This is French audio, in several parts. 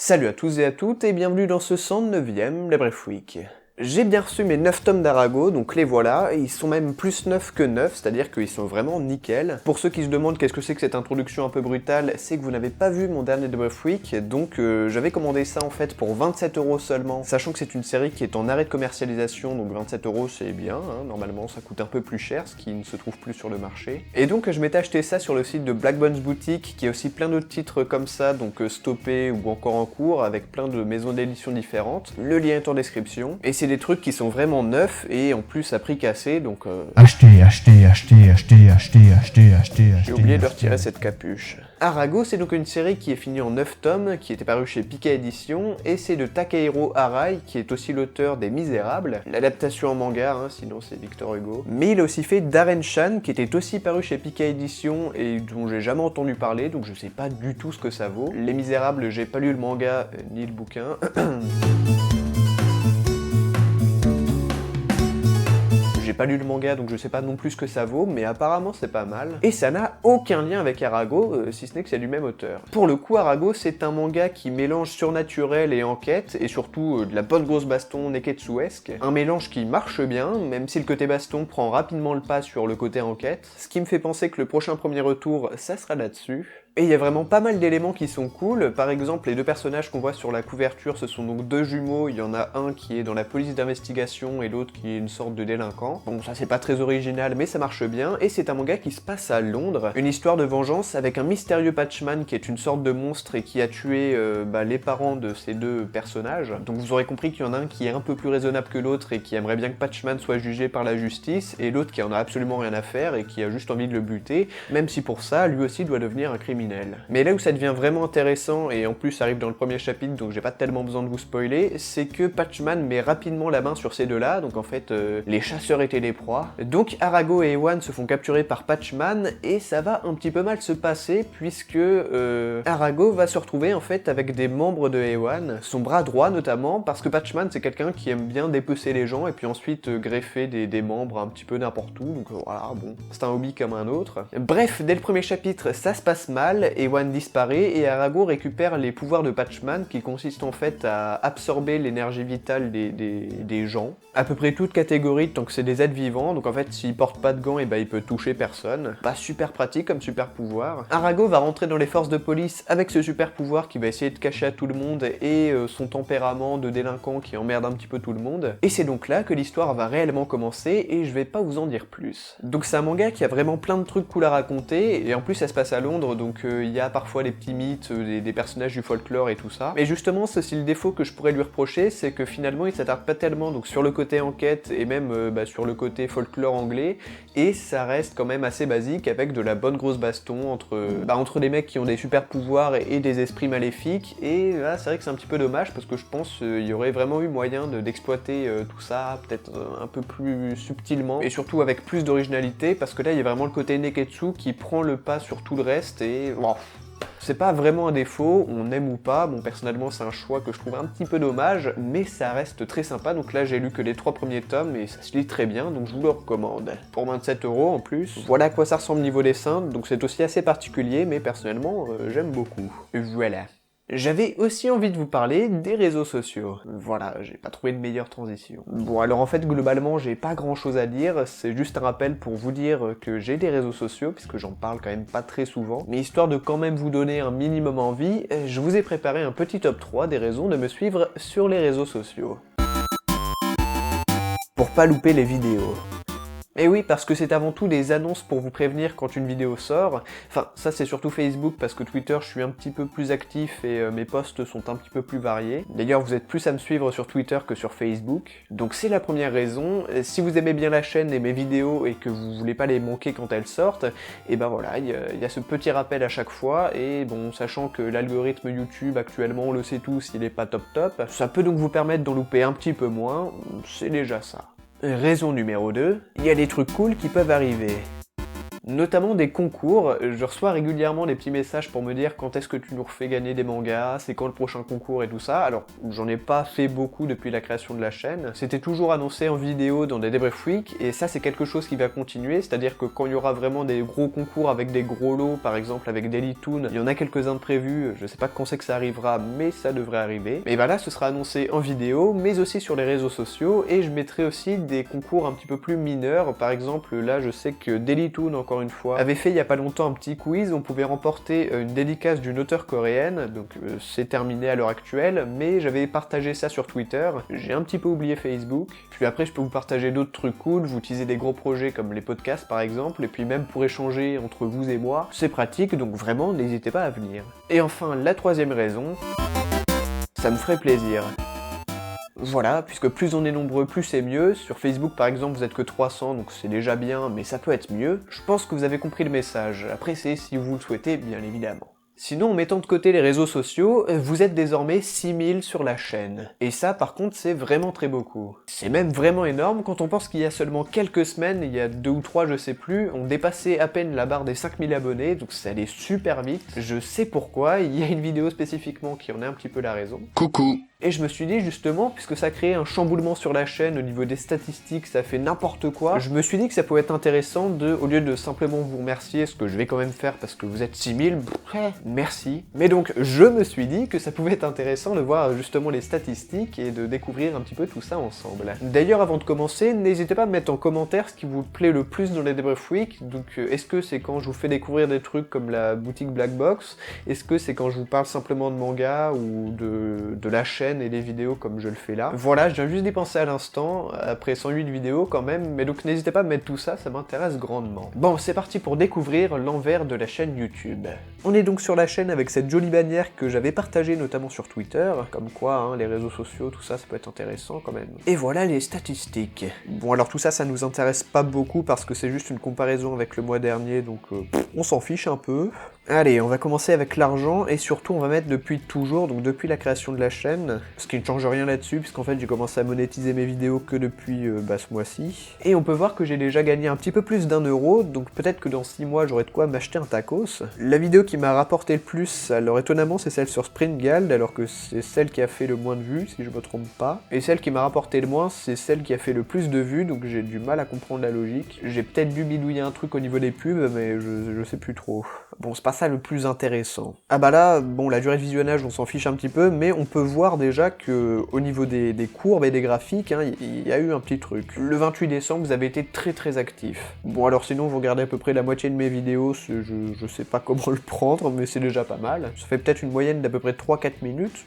Salut à tous et à toutes et bienvenue dans ce 109e La Bref Week. J'ai bien reçu mes 9 tomes d'Arago, donc les voilà, et ils sont même plus neufs que neufs, c'est-à-dire qu'ils sont vraiment nickel. Pour ceux qui se demandent qu'est-ce que c'est que cette introduction un peu brutale, c'est que vous n'avez pas vu mon dernier The Bref Week, donc j'avais commandé ça en fait pour 27€ seulement, sachant que c'est une série qui est en arrêt de commercialisation, donc 27€ c'est bien, hein, normalement ça coûte un peu plus cher, ce qui ne se trouve plus sur le marché. Et donc je m'étais acheté ça sur le site de Black Bones Boutique, qui a aussi plein d'autres titres comme ça, donc stoppés ou encore en cours, avec plein de maisons d'édition différentes. Le lien est en description, et c'est des trucs qui sont vraiment neufs et en plus à prix cassé, donc Achetez. j'ai oublié de retirer cette capuche. Arago, c'est donc une série qui est finie en 9 tomes, qui était parue chez Pika Édition, et c'est de Takehiro Arai, qui est aussi l'auteur des Misérables, l'adaptation en manga, hein, sinon c'est Victor Hugo. Mais il a aussi fait Darren-chan, qui était aussi paru chez Pika Édition, et dont j'ai jamais entendu parler, donc je sais pas du tout ce que ça vaut. Les Misérables, j'ai pas lu le manga, ni le bouquin. J'ai pas lu le manga donc je sais pas non plus ce que ça vaut, mais apparemment c'est pas mal. Et ça n'a aucun lien avec Arago, si ce n'est que c'est du même auteur. Pour le coup, Arago c'est un manga qui mélange surnaturel et enquête, et surtout de la bonne grosse baston neketsuesque. Un mélange qui marche bien, même si le côté baston prend rapidement le pas sur le côté enquête. Ce qui me fait penser que le prochain premier retour, ça sera là-dessus. Et il y a vraiment pas mal d'éléments qui sont cool, par exemple les deux personnages qu'on voit sur la couverture, ce sont donc deux jumeaux, il y en a un qui est dans la police d'investigation et l'autre qui est une sorte de délinquant. Bon ça c'est pas très original mais ça marche bien, et c'est un manga qui se passe à Londres, une histoire de vengeance avec un mystérieux Patchman qui est une sorte de monstre et qui a tué les parents de ces deux personnages. Donc vous aurez compris qu'il y en a un qui est un peu plus raisonnable que l'autre et qui aimerait bien que Patchman soit jugé par la justice, et l'autre qui en a absolument rien à faire et qui a juste envie de le buter, même si pour ça lui aussi doit devenir un criminel. Mais là où ça devient vraiment intéressant, et en plus ça arrive dans le premier chapitre donc j'ai pas tellement besoin de vous spoiler, c'est que Patchman met rapidement la main sur ces deux-là, donc en fait les chasseurs étaient les proies. Donc Arago et Ewan se font capturer par Patchman, et ça va un petit peu mal se passer puisque Arago va se retrouver en fait avec des membres de Ewan, son bras droit notamment, parce que Patchman c'est quelqu'un qui aime bien dépecer les gens et puis ensuite greffer des membres un petit peu n'importe où, donc voilà, bon, c'est un hobby comme un autre. Bref, dès le premier chapitre ça se passe mal, Ewan disparaît et Arago récupère les pouvoirs de Patchman qui consistent en fait à absorber l'énergie vitale des gens, à peu près toute catégorie tant que c'est des êtres vivants, donc en fait s'il porte pas de gants et il peut toucher personne. Pas super pratique comme super pouvoir. Arago va rentrer dans les forces de police avec ce super pouvoir qui va essayer de cacher à tout le monde et son tempérament de délinquant qui emmerde un petit peu tout le monde. Et c'est donc là que l'histoire va réellement commencer et je vais pas vous en dire plus. Donc c'est un manga qui a vraiment plein de trucs cool à raconter, et en plus ça se passe à Londres donc il y a parfois des petits mythes, des personnages du folklore et tout ça. Mais justement, c'est aussi le défaut que je pourrais lui reprocher, c'est que finalement il s'attarde pas tellement donc sur le côté enquête et même sur le côté folklore anglais, et ça reste quand même assez basique avec de la bonne grosse baston entre des mecs qui ont des super pouvoirs et des esprits maléfiques, et là c'est vrai que c'est un petit peu dommage parce que je pense qu'il y aurait vraiment eu moyen d'exploiter tout ça peut-être un peu plus subtilement et surtout avec plus d'originalité, parce que là il y a vraiment le côté neketsu qui prend le pas sur tout le reste, et bon, c'est pas vraiment un défaut, on aime ou pas, bon personnellement c'est un choix que je trouve un petit peu dommage, mais ça reste très sympa, donc là j'ai lu que les 3 premiers tomes et ça se lit très bien, donc je vous le recommande. Pour 27€ en plus, voilà à quoi ça ressemble niveau dessin, donc c'est aussi assez particulier, mais personnellement j'aime beaucoup. Voilà. J'avais aussi envie de vous parler des réseaux sociaux. Voilà, j'ai pas trouvé de meilleure transition. Bon alors en fait globalement j'ai pas grand chose à dire, c'est juste un rappel pour vous dire que j'ai des réseaux sociaux, puisque j'en parle quand même pas très souvent, mais histoire de quand même vous donner un minimum envie, je vous ai préparé un petit top 3 des raisons de me suivre sur les réseaux sociaux. Pour pas louper les vidéos. Et oui, parce que c'est avant tout des annonces pour vous prévenir quand une vidéo sort. Enfin, ça c'est surtout Facebook, parce que Twitter je suis un petit peu plus actif et mes posts sont un petit peu plus variés. D'ailleurs, vous êtes plus à me suivre sur Twitter que sur Facebook. Donc c'est la première raison. Si vous aimez bien la chaîne et mes vidéos et que vous voulez pas les manquer quand elles sortent, et ben voilà, il y a ce petit rappel à chaque fois, et bon, sachant que l'algorithme YouTube actuellement, on le sait tous, il est pas top top, ça peut donc vous permettre d'en louper un petit peu moins, c'est déjà ça. Raison numéro 2, il y a des trucs cool qui peuvent arriver. notamment des concours. Je reçois régulièrement des petits messages pour me dire quand est-ce que tu nous refais gagner des mangas, c'est quand le prochain concours et tout ça. Alors j'en ai pas fait beaucoup depuis la création de la chaîne, c'était toujours annoncé en vidéo dans des débriefs week, et ça c'est quelque chose qui va continuer, c'est-à-dire que quand il y aura vraiment des gros concours avec des gros lots, par exemple avec Daily Toon, il y en a quelques-uns de prévus, je sais pas quand c'est que ça arrivera, mais ça devrait arriver. Et bah là ce sera annoncé en vidéo, mais aussi sur les réseaux sociaux, et je mettrai aussi des concours un petit peu plus mineurs. Par exemple là je sais que Daily Toon, encore une fois, avait fait il y a pas longtemps un petit quiz, on pouvait remporter une dédicace d'une auteure coréenne, donc c'est terminé à l'heure actuelle, mais j'avais partagé ça sur Twitter, j'ai un petit peu oublié Facebook, puis après je peux vous partager d'autres trucs cool, vous utilisez des gros projets comme les podcasts par exemple, et puis même pour échanger entre vous et moi, c'est pratique, donc vraiment n'hésitez pas à venir. Et enfin la troisième raison, ça me ferait plaisir. Voilà, puisque plus on est nombreux, plus c'est mieux. Sur Facebook par exemple, vous êtes que 300, donc c'est déjà bien, mais ça peut être mieux. Je pense que vous avez compris le message. Après c'est si vous le souhaitez, bien évidemment. Sinon, en mettant de côté les réseaux sociaux, vous êtes désormais 6000 sur la chaîne. Et ça, par contre, c'est vraiment très beaucoup. C'est même vraiment énorme quand on pense qu'il y a seulement quelques semaines, il y a 2 ou 3, je sais plus, on dépassait à peine la barre des 5000 abonnés, donc ça allait super vite. Je sais pourquoi, il y a une vidéo spécifiquement qui en est un petit peu la raison. Coucou. Et je me suis dit justement, puisque ça crée un chamboulement sur la chaîne au niveau des statistiques, ça fait n'importe quoi, je me suis dit que ça pouvait être intéressant de, au lieu de simplement vous remercier, ce que je vais quand même faire parce que vous êtes 6000, merci. Mais donc je me suis dit que ça pouvait être intéressant de voir justement les statistiques et de découvrir un petit peu tout ça ensemble. D'ailleurs avant de commencer, n'hésitez pas à me mettre en commentaire ce qui vous plaît le plus dans les débriefs week. Donc est-ce que c'est quand je vous fais découvrir des trucs comme la boutique Black Box? Est-ce que c'est quand je vous parle simplement de manga ou de la chaîne et les vidéos comme je le fais là? Voilà, je viens juste d'y penser à l'instant, après 108 vidéos quand même, mais donc n'hésitez pas à mettre tout ça, ça m'intéresse grandement. Bon, c'est parti pour découvrir l'envers de la chaîne YouTube. On est donc sur la chaîne avec cette jolie bannière que j'avais partagée notamment sur Twitter, comme quoi, hein, les réseaux sociaux, tout ça, ça peut être intéressant quand même. Et voilà les statistiques. Bon alors tout ça, ça nous intéresse pas beaucoup parce que c'est juste une comparaison avec le mois dernier, donc on s'en fiche un peu. Allez, on va commencer avec l'argent, et surtout on va mettre depuis toujours, donc depuis la création de la chaîne, ce qui ne change rien là-dessus, puisqu'en fait j'ai commencé à monétiser mes vidéos que depuis ce mois-ci. Et on peut voir que j'ai déjà gagné un petit peu plus d'1€, donc peut-être que dans 6 mois j'aurai de quoi m'acheter un tacos. La vidéo qui m'a rapporté le plus, alors étonnamment c'est celle sur Springald, alors que c'est celle qui a fait le moins de vues, si je me trompe pas. Et celle qui m'a rapporté le moins, c'est celle qui a fait le plus de vues, donc j'ai du mal à comprendre la logique. J'ai peut-être dû bidouiller un truc au niveau des pubs, mais je sais plus trop. Bon, c'est pas ça le plus intéressant. Ah bah là, bon, la durée de visionnage, on s'en fiche un petit peu, mais on peut voir déjà que au niveau des courbes et des graphiques, hein, il y a eu un petit truc. Le 28 décembre, vous avez été très actif. Bon, alors sinon, vous regardez à peu près la moitié de mes vidéos, je sais pas comment le prendre, mais c'est déjà pas mal. Ça fait peut-être une moyenne d'à peu près 3-4 minutes,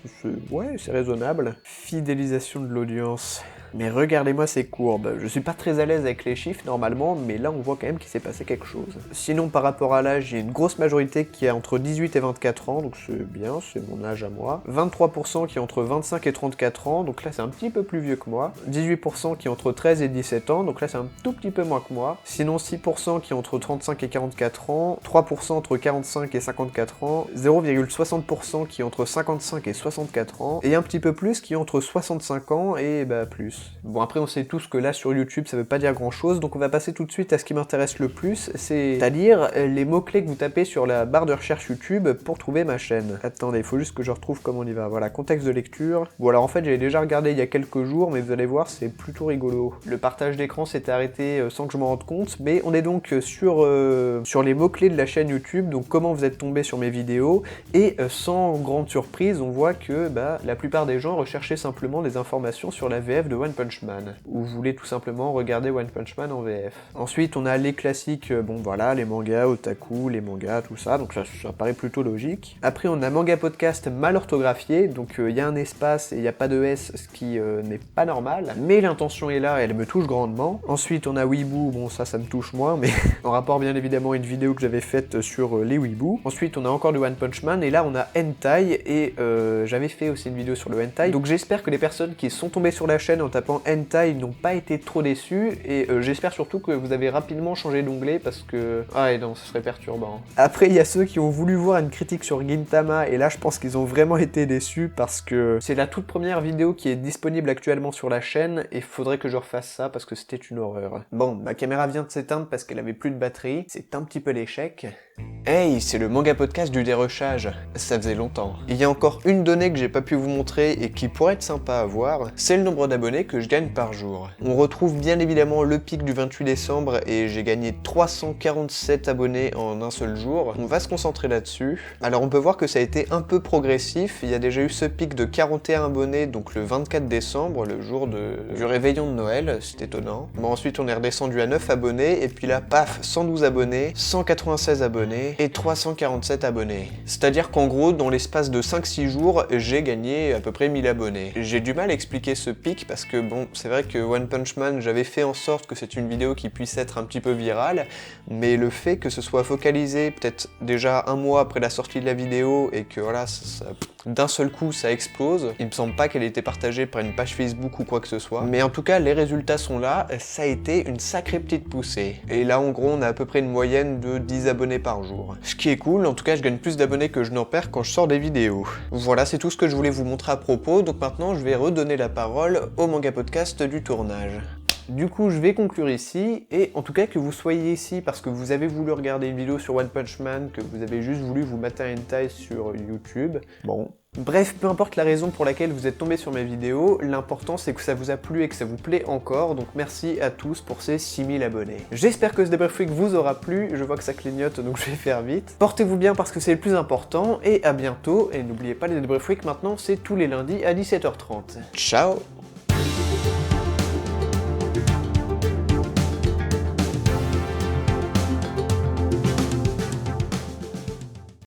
ouais, c'est raisonnable. Fidélisation de l'audience. Mais regardez-moi ces courbes, je suis pas très à l'aise avec les chiffres normalement, mais là on voit quand même qu'il s'est passé quelque chose. Sinon par rapport à l'âge, il y a une grosse majorité qui est entre 18 et 24 ans, donc c'est bien, c'est mon âge à moi. 23% qui est entre 25 et 34 ans, donc là c'est un petit peu plus vieux que moi. 18% qui est entre 13 et 17 ans, donc là c'est un tout petit peu moins que moi. Sinon 6% qui est entre 35 et 44 ans, 3% entre 45 et 54 ans, 0,60% qui est entre 55 et 64 ans, et un petit peu plus qui est entre 65 ans et plus. Bon après on sait tous que là sur YouTube ça veut pas dire grand chose, donc on va passer tout de suite à ce qui m'intéresse le plus, c'est-à-dire les mots-clés que vous tapez sur la barre de recherche YouTube pour trouver ma chaîne. Attendez, il faut juste que je retrouve comment on y va. Voilà, contexte de lecture. Bon alors en fait j'avais déjà regardé il y a quelques jours, mais vous allez voir c'est plutôt rigolo. Le partage d'écran s'était arrêté sans que je m'en rende compte, mais on est donc sur les mots-clés de la chaîne YouTube, donc comment vous êtes tombé sur mes vidéos, et sans grande surprise on voit que la plupart des gens recherchaient simplement des informations sur la VF de One Punch Man, ou vous voulez tout simplement regarder One Punch Man en VF. Ensuite on a les classiques, bon voilà, les mangas, otaku, les mangas, tout ça, donc ça paraît plutôt logique. Après on a manga podcast mal orthographié, donc il y a un espace et il n'y a pas de S, ce qui n'est pas normal, mais l'intention est là et elle me touche grandement. Ensuite on a Weeboo, bon ça me touche moins, mais en rapport bien évidemment à une vidéo que j'avais faite sur les Weeboo. Ensuite on a encore du One Punch Man, et là on a Hentai, et j'avais fait aussi une vidéo sur le Hentai, donc j'espère que les personnes qui sont tombées sur la chaîne en tapant Hentai n'ont pas été trop déçus, et j'espère surtout que vous avez rapidement changé d'onglet parce que... Ah et non, ce serait perturbant. Après il y a a ceux qui ont voulu voir une critique sur Gintama, et là je pense qu'ils ont vraiment été déçus parce que c'est la toute première vidéo qui est disponible actuellement sur la chaîne, et faudrait que je refasse ça parce que c'était une horreur. Bon, ma caméra vient de s'éteindre parce qu'elle avait plus de batterie, c'est un petit peu l'échec. Hey, c'est le manga podcast du dérochage, ça faisait longtemps. Il y a encore une donnée que j'ai pas pu vous montrer et qui pourrait être sympa à voir, c'est le nombre d'abonnés que je gagne par jour. On retrouve bien évidemment le pic du 28 décembre et j'ai gagné 347 abonnés en un seul jour. On va se concentrer là-dessus. Alors on peut voir que ça a été un peu progressif, il y a déjà eu ce pic de 41 abonnés, donc le 24 décembre, le jour du réveillon de Noël, c'est étonnant. Bon, ensuite on est redescendu à 9 abonnés, et puis là, paf, 112 abonnés, 196 abonnés, et 347 abonnés. C'est-à-dire qu'en gros, dans l'espace de 5-6 jours, j'ai gagné à peu près 1000 abonnés. J'ai du mal à expliquer ce pic parce que bon, c'est vrai que One Punch Man, j'avais fait en sorte que c'est une vidéo qui puisse être un petit peu virale, mais le fait que ce soit focalisé peut-être déjà un mois après la sortie de la vidéo et que voilà, d'un seul coup ça explose, il me semble pas qu'elle ait été partagée par une page Facebook ou quoi que ce soit, mais en tout cas les résultats sont là, ça a été une sacrée petite poussée. Et là en gros on a à peu près une moyenne de 10 abonnés par jour. Ce qui est cool, en tout cas je gagne plus d'abonnés que je n'en perds quand je sors des vidéos. Voilà, c'est tout ce que je voulais vous montrer à propos, donc maintenant je vais redonner la parole au manga podcast du tournage. Du coup, je vais conclure ici, et en tout cas que vous soyez ici parce que vous avez voulu regarder une vidéo sur One Punch Man, que vous avez juste voulu vous mater un hentai sur YouTube, bon. Bref, peu importe la raison pour laquelle vous êtes tombé sur mes vidéos, l'important c'est que ça vous a plu et que ça vous plaît encore, donc merci à tous pour ces 6000 abonnés. J'espère que ce débrief week vous aura plu, je vois que ça clignote donc je vais faire vite. Portez-vous bien parce que c'est le plus important, et à bientôt, et n'oubliez pas les débrief week maintenant c'est tous les lundis à 17h30. Ciao!